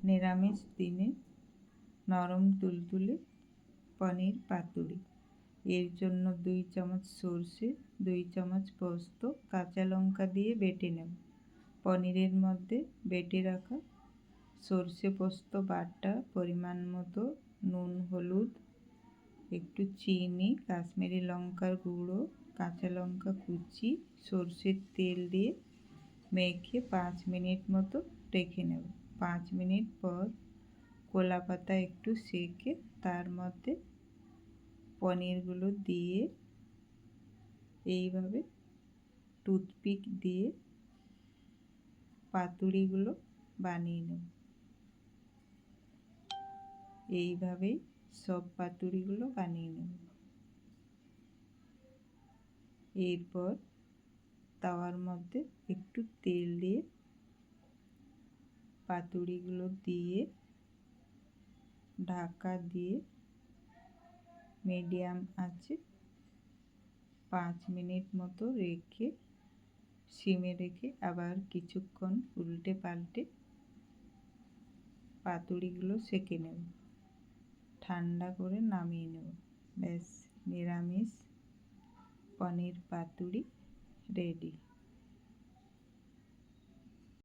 নিরামিষ দিনে নরম তুলতুলে পনির পাতুরি। এর জন্য 2 চামচ সরষে, 2 চামচ পোস্ত কাঁচা লঙ্কা দিয়ে বেটে নেব। পনিরের মধ্যে বেটে রাখা সরষে পোস্ত বাটা, পরিমাণ মতো নুন, হলুদ, একটু চিনি, কাশ্মীরি লঙ্কার গুঁড়ো, কাঁচা লঙ্কা কুচি, সরষের তেল দিয়ে মেখে 5 মিনিট মতো রেখে নেব। 5 মিনিট পর কলা পাতা একটু সেঁকে তার মধ্যে পনিরগুলো দিয়ে এইভাবে টুথপিক দিয়ে পাতুড়িগুলো বানিয়ে নেব। এইভাবেই সব পাতুড়িগুলো বানিয়ে নেব। এরপর তাওয়ার মধ্যে একটু তেল দিয়ে পাতুড়িগুলো দিয়ে ঢাকা দিয়ে মিডিয়াম আঁচে 5 মিনিট মতো রেখে, সিমে রেখে আবার কিছুক্ষণ উল্টে পাল্টে পাতুড়িগুলো সেঁকে নেব। ঠান্ডা করে নামিয়ে নেব। ব্যাস, নিরামিষ পনির পাতুরি রেডি।